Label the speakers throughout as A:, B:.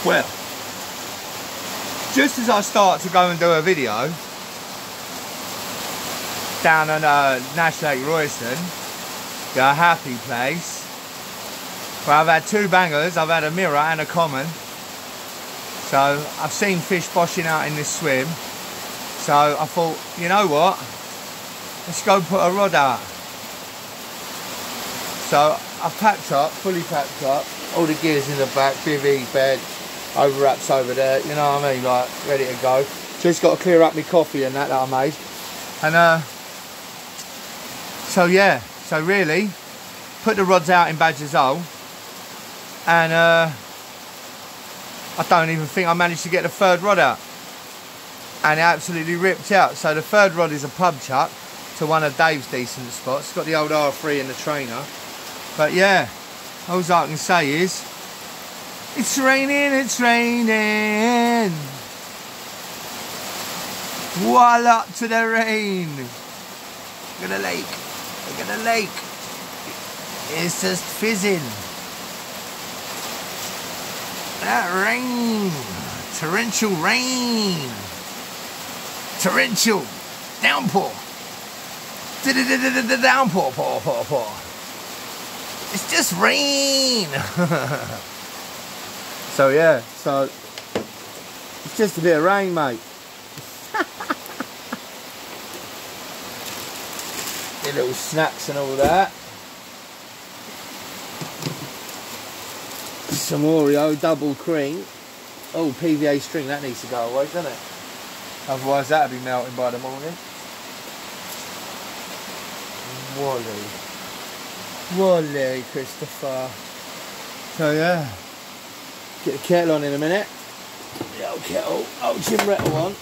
A: Well, just as I start to go and do a video down on Nash Lake Royston, the happy place, where I've had two bangers, I've had a mirror and a common. So I've seen fish boshing out in this swim. So I thought, you know what? Let's go put a rod out. So I've packed up, fully packed up, all the gears in the back, bivvy, bed, over wraps over there, you know what I mean, like ready to go. Just got to clear up my coffee and that I made. And so yeah, so really, put the rods out in Badger's Hole, and I don't even think I managed to get the third rod out. And it absolutely ripped out. So the third rod is a pub chuck to one of Dave's decent spots. It's got the old R3 in the trainer. But yeah, all I can say is, it's raining, it's raining. Voila to the rain. Look at the lake, look at the lake. It's just fizzing. That rain, torrential rain. Torrential downpour. Downpour, pour, pour, pour. It's just rain. So yeah, so it's just a bit of rain, mate. Your little snacks and all that. Some Oreo double cream. Oh, PVA string, that needs to go away, doesn't it? Otherwise that'll be melting by the morning. Wally, Christopher. So yeah, get the kettle on in a minute. The old kettle, old Jim Rettle on.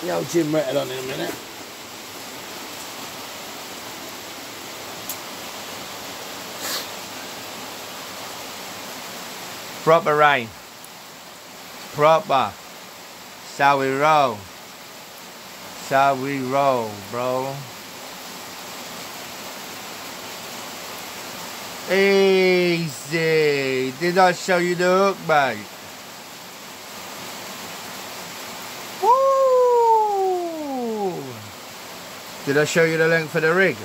A: The old Jim Rettle on in a minute. Proper rain. Proper. So we roll. So we roll, bro. Easy. Did I show you the hook, mate? Woo! Did I show you the length of the rig?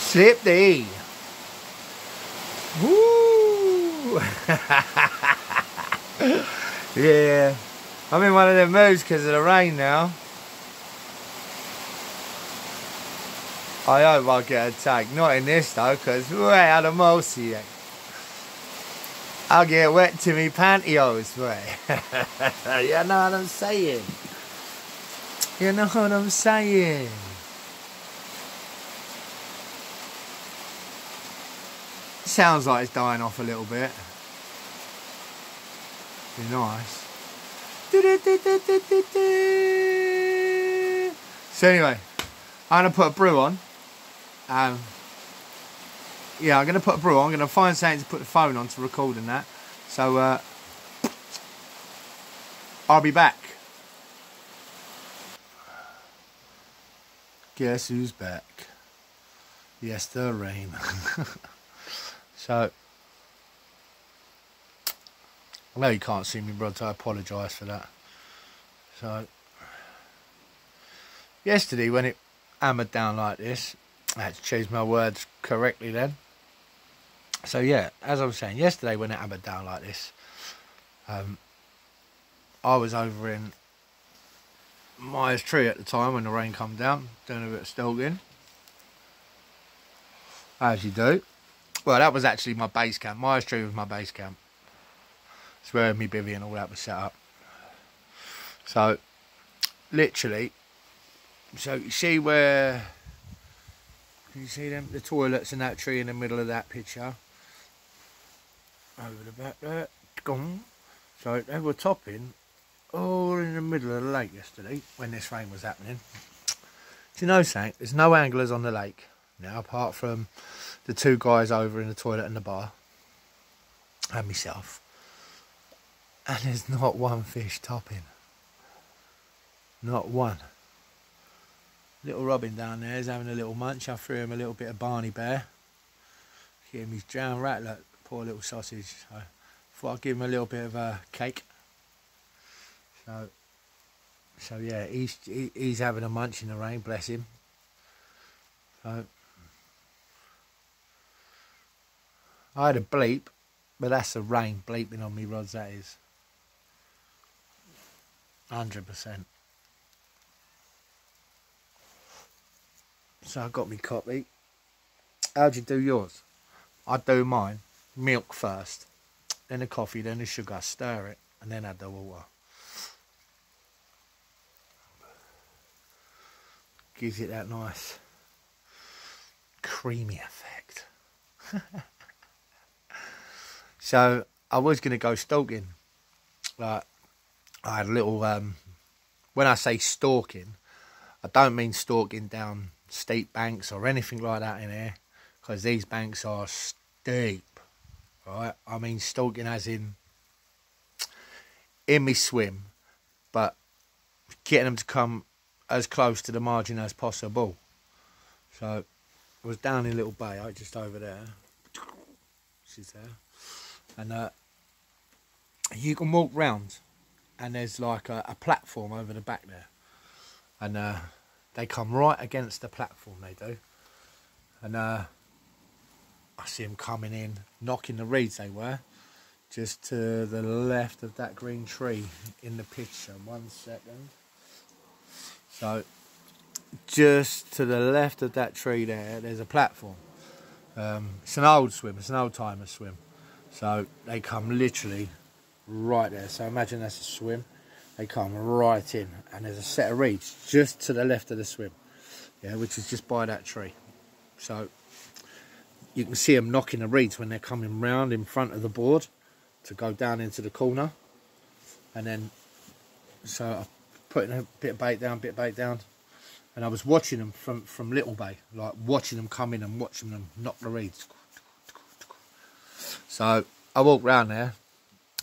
A: Slip the E. Woo! Yeah, I'm in one of them moods because of the rain now. I hope I get a tag. Not in this though, because we're out of mossy. I'll get wet to me pantyhose, boy. You know what I'm saying? You know what I'm saying? Sounds like it's dying off a little bit. Be nice. So anyway, I'm gonna put a brew on. Yeah, I'm gonna put a brew on. I'm gonna find something to put the phone on to record and that. So I'll be back. Guess who's back? Yes, the rain. So, I know you can't see me, bro, so I apologise for that. So, yesterday when it hammered down like this, I had to choose my words correctly then. So yeah, as I was saying, yesterday when it hammered down like this, I was over in Myers Tree at the time when the rain come down, doing a bit of stalking. As you do. Well, that was actually my base camp. Myers Tree was my base camp. It's where my bivvy and all that was set up. So, literally, so you see where, can you see them? The toilets and that tree in the middle of that picture. Over the back there. Gone. So they were topping all in the middle of the lake yesterday when this rain was happening. Do you know something? There's no anglers on the lake now apart from the two guys over in the toilet and the bar. and myself, and there's not one fish topping. Not one. Little Robin down there is having a little munch. I threw him a little bit of Barney Bear. Give him his drowned rat, look, poor little sausage. So thought I'd give him a little bit of a cake. So yeah, he's having a munch in the rain, bless him. So I had a bleep, but that's the rain bleeping on me rods, that is. 100%. So I got me copy. How'd you do yours? I do mine. Milk first, then the coffee, then the sugar, stir it, and then add the water. Gives it that nice creamy effect. So I was going to go stalking. Like, I had a little, when I say stalking, I don't mean stalking down steep banks or anything like that in here, because these banks are steep, right? I mean stalking as in me swim, but getting them to come as close to the margin as possible. So I was down in a little bay, just over there. She's there. And you can walk round, and there's like a platform over the back there. And they come right against the platform, they do. And I see them coming in, knocking the reeds, they were. Just to the left of that green tree in the picture. 1 second. So, just to the left of that tree there's a platform. It's an old swim, it's an old timer swim. So, they come literally right there. So, imagine that's a swim. They come right in, and there's a set of reeds just to the left of the swim. Yeah, which is just by that tree. So, you can see them knocking the reeds when they're coming round in front of the board to go down into the corner. And then, so I put a bit of bait down, and I was watching them from Little Bay, like watching them come in and watching them knock the reeds. So I walked round there.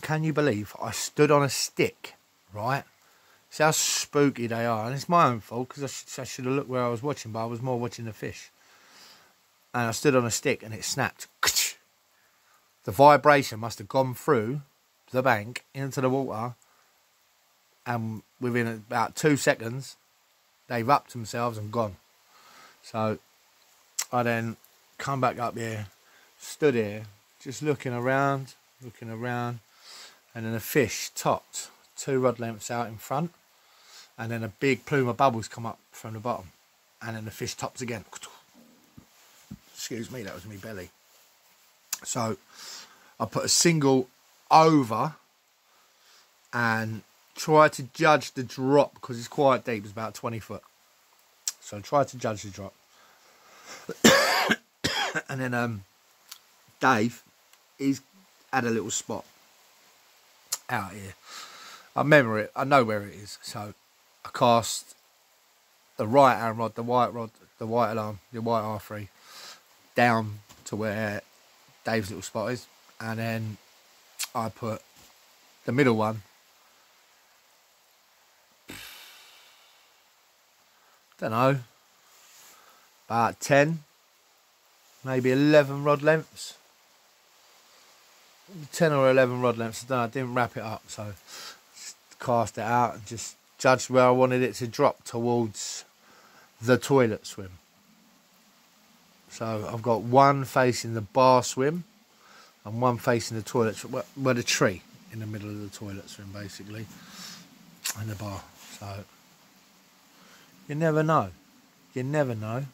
A: Can you believe I stood on a stick, right? See how spooky they are, and it's my own fault because I should have looked where I was watching, but I was more watching the fish. And I stood on a stick and it snapped. The vibration must have gone through the bank into the water, and within about 2 seconds they've upped themselves and gone. So I then come back up here, stood here just looking around, and then a fish topped 2 rod lengths out in front, and then a big plume of bubbles come up from the bottom, and then the fish tops again. Excuse me, that was me belly. So I put a single over and try to judge the drop, because it's quite deep, it's about 20 foot. So I tried to judge the drop. And then Dave, he's had a little spot out here. I remember it, I know where it is. So I cast the right hand rod, the white alarm, the white R3, down to where Dave's little spot is. And then I put the middle one, don't know, about 10, maybe 11 rod lengths. 10 or 11 rod lengths, I don't know, I didn't wrap it up, so just cast it out and just judged where I wanted it to drop towards the toilet swim. So I've got one facing the bar swim and one facing the toilet, well, the tree in the middle of the toilet swim basically, and the bar. So you never know. You never know.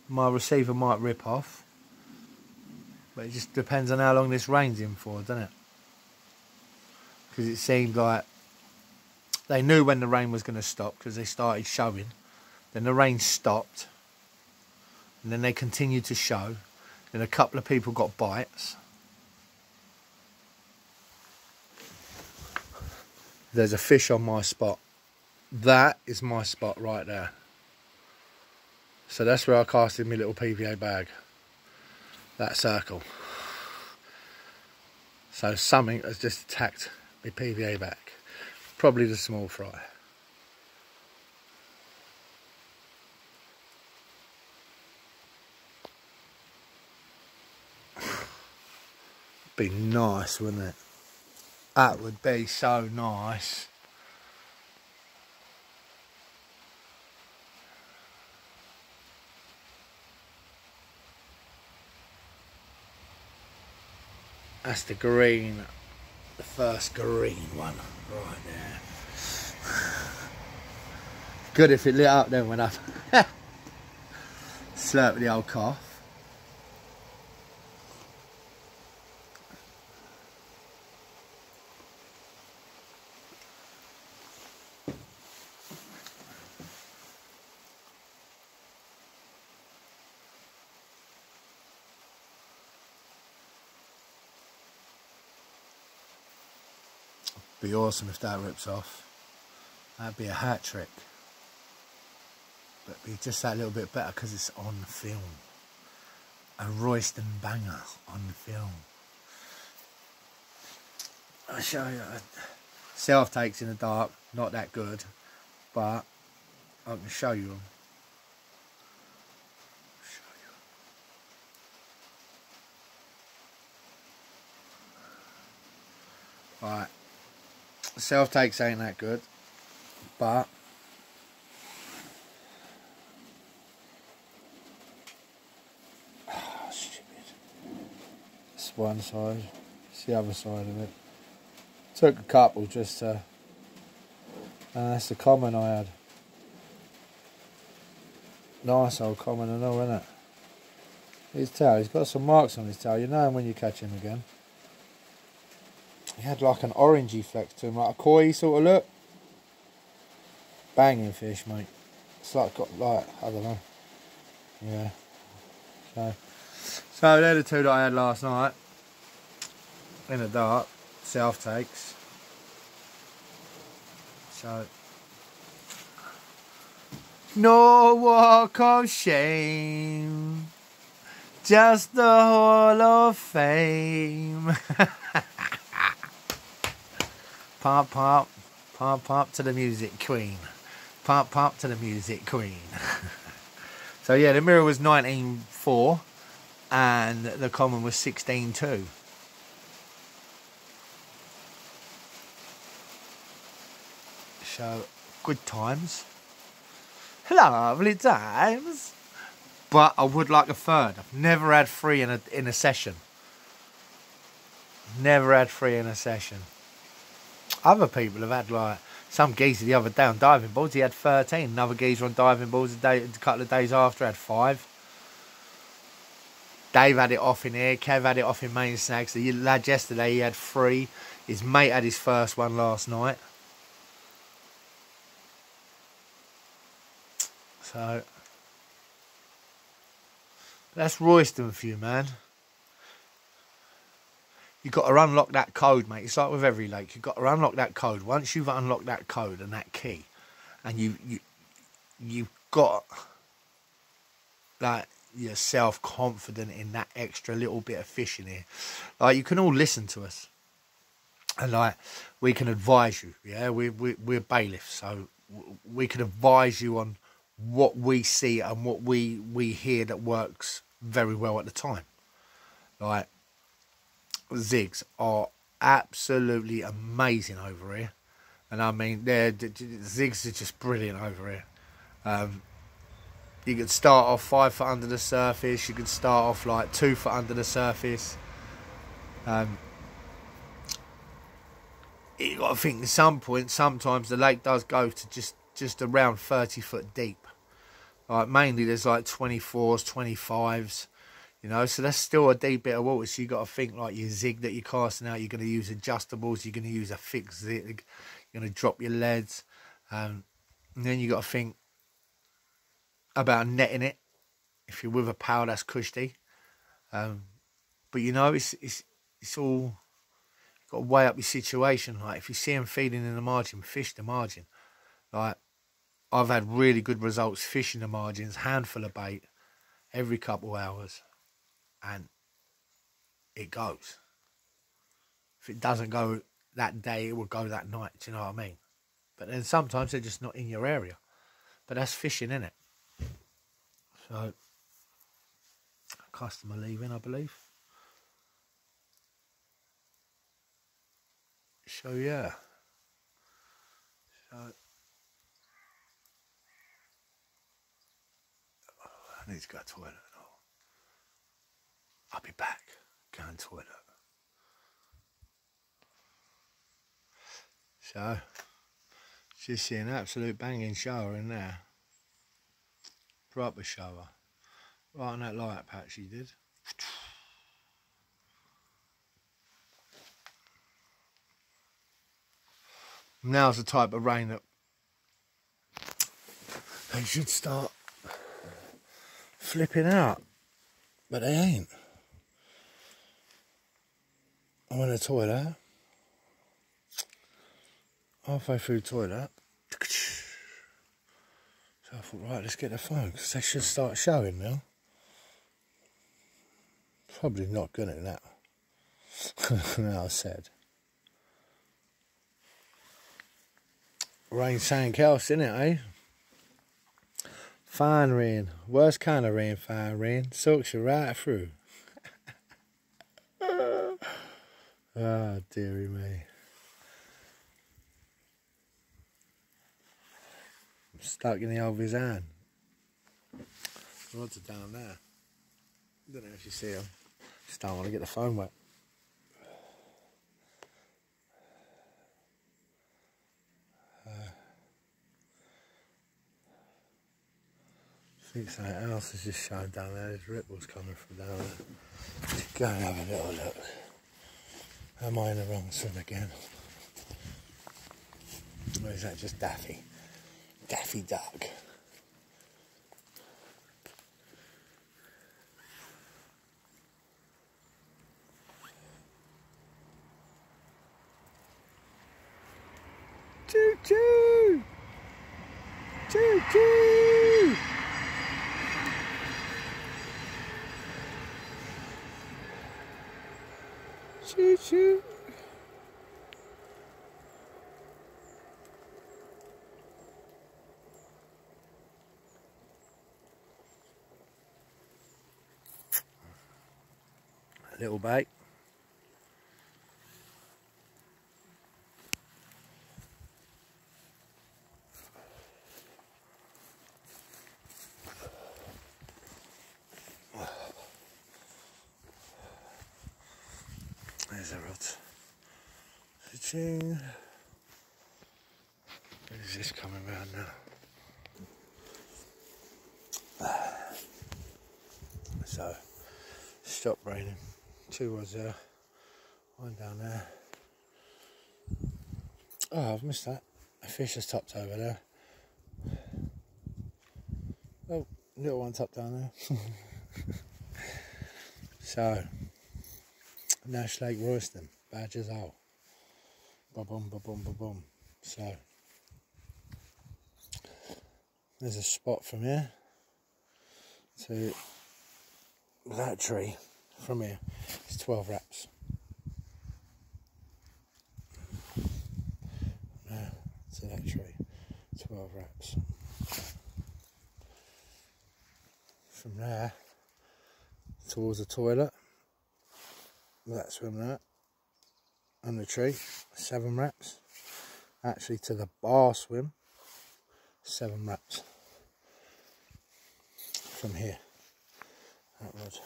A: My receiver might rip off, but it just depends on how long this rain's in for, doesn't it? Because it seemed like they knew when the rain was going to stop, because they started showing. Then the rain stopped, and then they continued to show. Then a couple of people got bites. There's a fish on my spot. That is my spot right there. So that's where I casted my little PVA bag. That circle. So something has just attacked my PVA back. Probably the small fry. Be nice, wouldn't it? That would be so nice. That's the green, the first green one right there. Good if it lit up then when I slurp the old cough. Be awesome if that rips off. That'd be a hat trick. But be just that little bit better because it's on film. A Royston banger on film. I'll show you. Self takes in the dark, not that good, but I can show you them. Right. Self takes ain't that good, but stupid. It's one side, it's the other side of it. Took a couple just to, and that's the common I had. Nice old common and all, isn't it? His tail, he's got some marks on his tail. You know him when you catch him again. He had like an orangey flex to him, like a koi sort of look. Banging fish, mate. It's like got like, I don't know. Yeah. So they're the two that I had last night. In the dark. Self takes. So no walk of shame. Just the Hall of Fame. Pop, pop, pop, pop to the music queen. Pop, pop to the music queen. So yeah, the mirror was 19.4 and the common was 16.2. So good times. Lovely times. But I would like a third. I've never had three in a session. Never had three in a session. Other people have had like some geezer the other day on diving boards. He had 13. Another geezer on diving boards a couple of days after had 5. Dave had it off in here. Kev had it off in main snags. The lad yesterday he had 3. His mate had his first one last night. So that's Royston for you, man. You've got to unlock that code, mate. It's like with every lake. You've got to unlock that code. Once you've unlocked that code and that key, and you've got like yourself confident in that extra little bit of fish in here. Like you can all listen to us, and like we can advise you. Yeah, we're Balif, so we can advise you on what we see and what we hear that works very well at the time. Like zigs are absolutely amazing over here, and I mean zigs are just brilliant over here. You could start off 5 foot under the surface. You could start off like 2 foot under the surface. You got to think at some point, sometimes the lake does go to just around 30 foot deep. Like mainly there's like 24s, 25s. You know, so that's still a deep bit of water. So you got to think like your zig that you're casting out. You're going to use adjustables. You're going to use a fixed zig. You're going to drop your leads. And then you got to think about netting it. If you're with a pal, that's cushy. But you know, it's all, you've got to weigh up your situation. Like if you see them feeding in the margin, fish the margin. Like I've had really good results fishing the margins, handful of bait every couple of hours. And it goes. if it doesn't go that day, it will go that night. Do you know what I mean? But then sometimes they're just not in your area. But that's fishing, isn't it? So, customer leaving, I believe. So, yeah. So, I need to go to the toilet. I'll be back. Go to the toilet. So, just see an absolute banging shower in there. Proper shower. Right on that light patch he did. Now's the type of rain that they should start flipping out. But they ain't. I'm in the toilet. Halfway through the toilet. So I thought, right, let's get the phone, because they should start showing now. Probably not good at that. Now I said. Rain something else, innit, eh? Fine rain. Worst kind of rain, fine rain. Soaks you right through. Ah, dearie me. I'm stuck in the old his hand. Rods are down there. Don't know if you see them. Just don't want to get the phone wet. I think something else is just showing down there. There's ripples coming from down there. Just go and have a little look. Am I in the wrong swim again? Or is that just Daffy? Daffy Duck. Choo choo! Choo choo! Choo choo! A little bait. There's a rod. Ching. Where's this coming round now? So, stopped raining. Two was there. One down there. Oh, I've missed that. A fish has topped over there. Oh, little one topped down there. So, Nash Lake Royston, Badgers Hole. Ba-boom, ba-boom, ba-boom. So, there's a spot from here to that tree. From here, it's 12 wraps. Now to that tree, 12 wraps. From there towards the toilet, that's from that, and the tree, 7 wraps. Actually to the bar swim, 7 wraps. From here, that rod.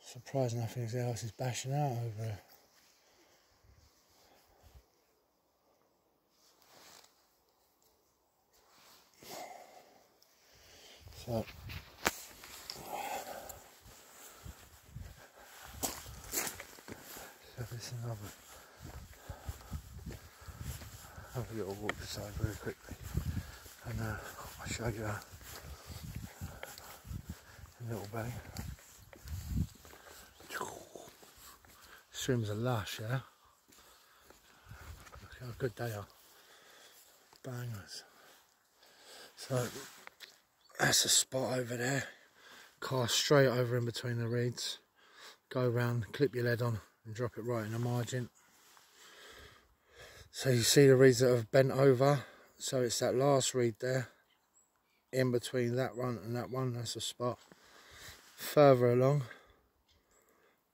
A: Surprised nothing else is bashing out over here. So, this is another. Have a little walk aside very quickly, and I'll show you a little bag. Swims are lush, yeah? Look how good they are. Bangers. So, that's a spot over there. Cast straight over in between the reeds.
B: go round, clip your lead on and drop it right in the margin. So you see the reeds that have bent over, so it's that last reed there, in between that one and that one, that's a spot. Further along,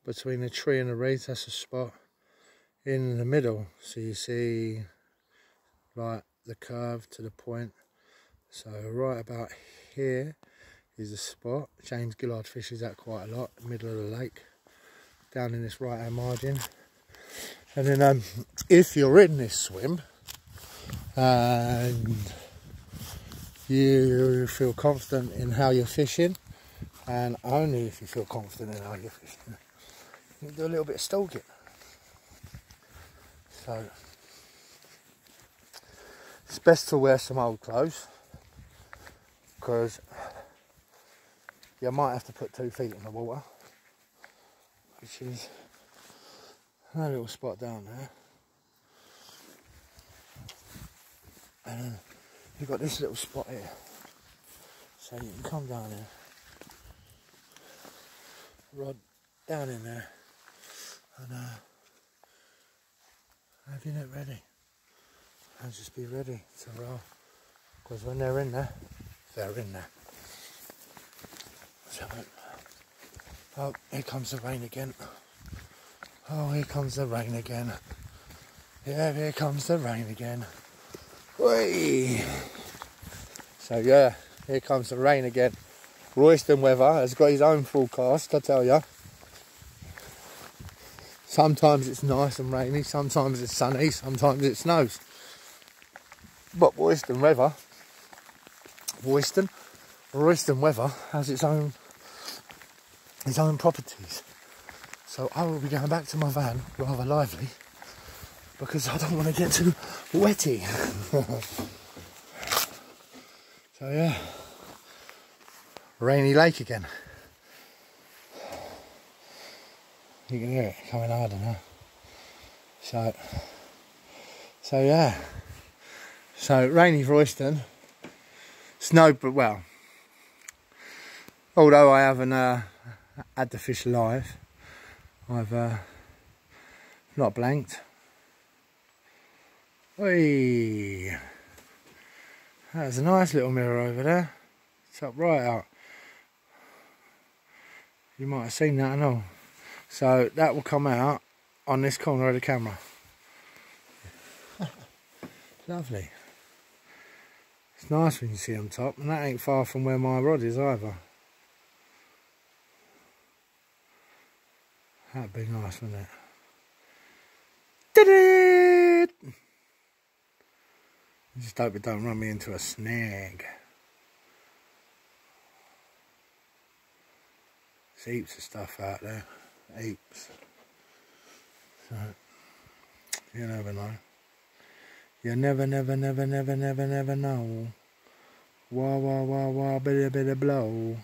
B: between the tree and the reeds, that's a spot. In the middle, so you see like the curve to the point. So right about here is a spot. James Gillard fishes that quite a lot, middle of the lake, down in this right hand margin. And then if you're in this swim and you feel confident in how you're fishing, and only if you feel confident in how you're fishing, you can do a little bit of stalking. So it's best to wear some old clothes, because you might have to put 2 feet in the water, which is a little spot down there. And then you've got this little spot here, so you can come down here, rod down in there, and have your net ready, and just be ready to roll, because when they're in there, they're in there. So, oh, here comes the rain again. Oh, here comes the rain again. Yeah, here comes the rain again. Whee! So yeah, here comes the rain again. Royston weather has got his own forecast, I tell ya. Sometimes it's nice and rainy, sometimes it's sunny, sometimes it snows. But Royston weather has its own properties. So I will be going back to my van rather lively, because I don't want to get too wetty. So yeah, rainy lake again. You can hear it coming harder now. So yeah. So rainy Royston. Snow, but well, although I haven't had the fish live, I've not blanked. Whee! That's a nice little mirror over there. It's up right out. You might have seen that and all. So that will come out on this corner of the camera. Lovely. It's nice when you see on top, and that ain't far from where my rod is either. That'd be nice, wouldn't it? I just hope it don't run me into a snag. There's heaps of stuff out there. Heaps. So, you never know. You never know. Wah, wah, wah, wah, bit blow.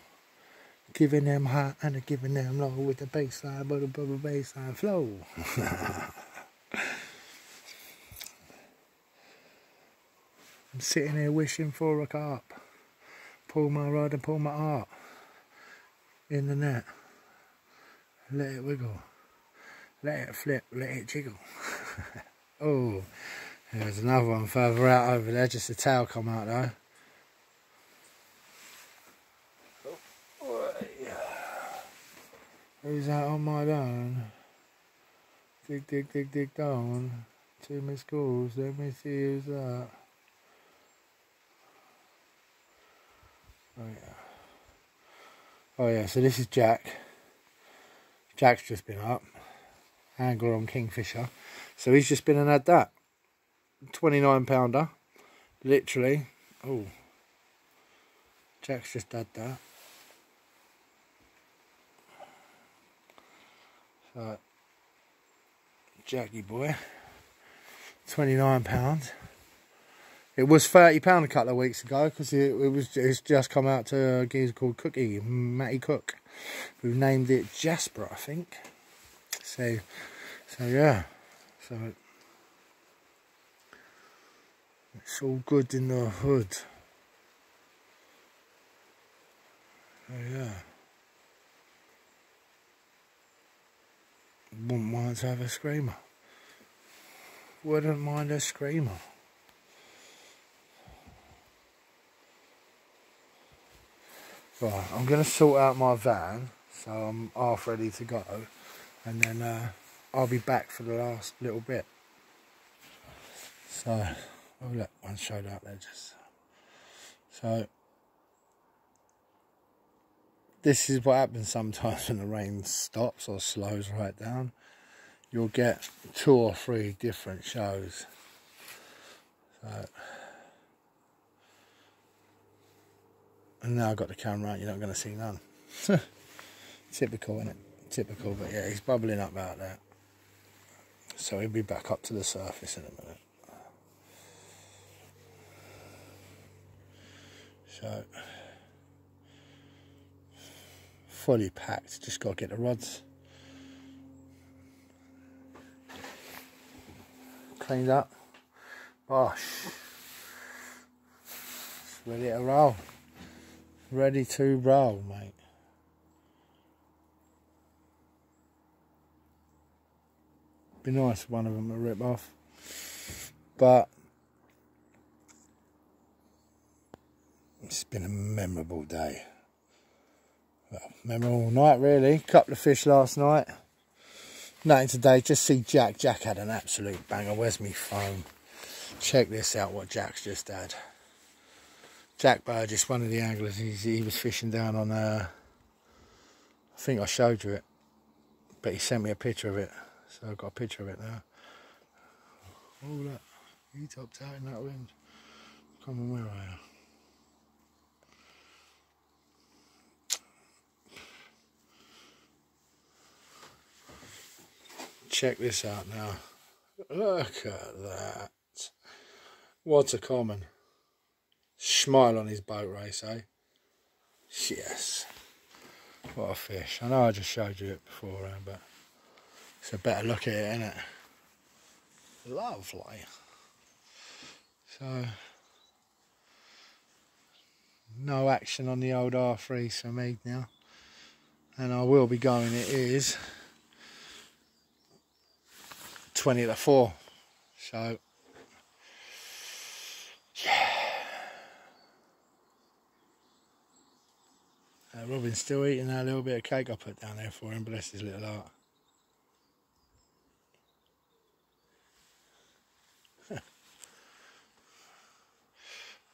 B: Giving them hot and giving them low with the baseline, but the baseline flow. I'm sitting here wishing for a carp. Pull my rod and pull my heart in the net. Let it wiggle. Let it flip. Let it jiggle. Oh, there's another one further out over there. Just the tail come out though. Who's that on my down? Dig, dig, dig, dig down. 2 missed calls. Let me see who's that. Oh yeah. Oh yeah, so this is Jack. Jack's just been up. Angler on Kingfisher. So he's just been and had that. 29 pounder. Literally. Oh. Jack's just had that. So, Jackie boy, £29. It was £30 a couple of weeks ago, because it's just come out to a geezer called Cookie, Matty Cook, who named it Jasper, I think. So yeah, so it's all good in the hood. So yeah. mind to have a screamer. Wouldn't mind a screamer. Right, I'm going to sort out my van, so I'm half ready to go, and then I'll be back for the last little bit. So, oh look, one showed up there just. So, this is what happens sometimes when the rain stops or slows right down. You'll get 2 or 3 different shows. So, and now I've got the camera out, you're not going to see none. Typical, isn't it? Typical, but yeah, he's bubbling up out there. So he'll be back up to the surface in a minute. So, fully packed, just got to get the rods cleaned up. Bosh. It's ready to roll. Ready to roll, mate. Be nice if one of them would rip off. But it's been a memorable day. Well, memorable night really. Couple of fish last night. Nothing today, just see Jack. Jack had an absolute banger. Where's me phone? Check this out, what Jack's just had. Jack Burgess, one of the anglers, he was fishing down on, I think I showed you it, but he sent me a picture of it, so I've got a picture of it now. Oh look, he topped out in that wind. Come on, where are you? Check this out now. Look at that. What a common. Smile on his boat race, eh? Yes. What a fish. I know I just showed you it beforehand, but it's a better look at it, isn't it? Lovely. So, no action on the old R3 for me now. And I will be going, it is 20 to 4. So, yeah. Robin's still eating that little bit of cake I put down there for him, bless his little heart.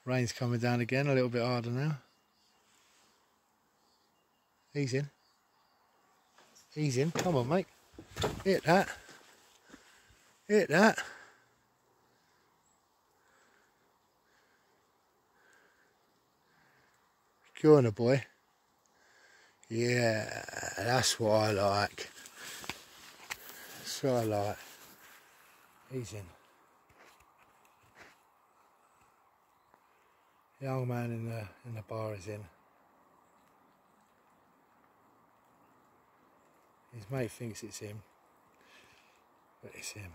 B: Rain's coming down again, a little bit harder now. He's in. He's in. Come on, mate. Hit that. Hit that. Go on, boy. Yeah, that's what I like. That's what I like. He's in. The old man in the bar is in. His mate thinks it's him, but it's him.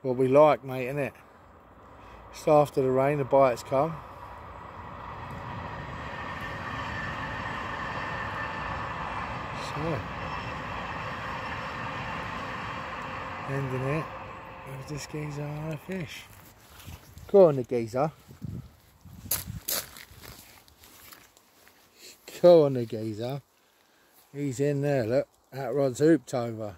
B: What we like, mate, innit? Just after the rain, the bites come. So, ending it with this geezer on a fish. Go on, the geezer. Go on, the geezer. He's in there, look. That rod's hooped over.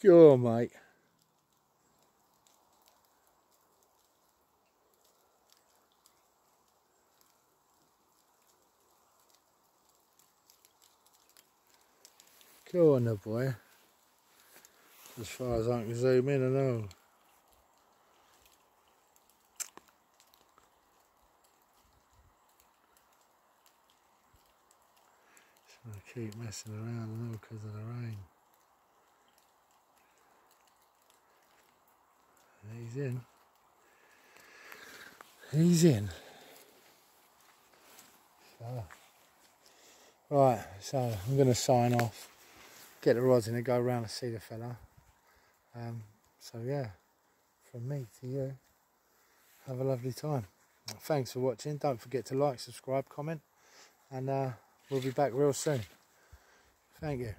B: Go on, mate. Go on, the boy. As far as I can zoom in and all. Just want to keep messing around and all because of the rain. And he's in. He's in. So, right, so I'm going to sign off, get the rods in and go around and see the fella. So yeah, from me to you, have a lovely time. Thanks for watching. Don't forget to like, subscribe, comment, and we'll be back real soon. Thank you.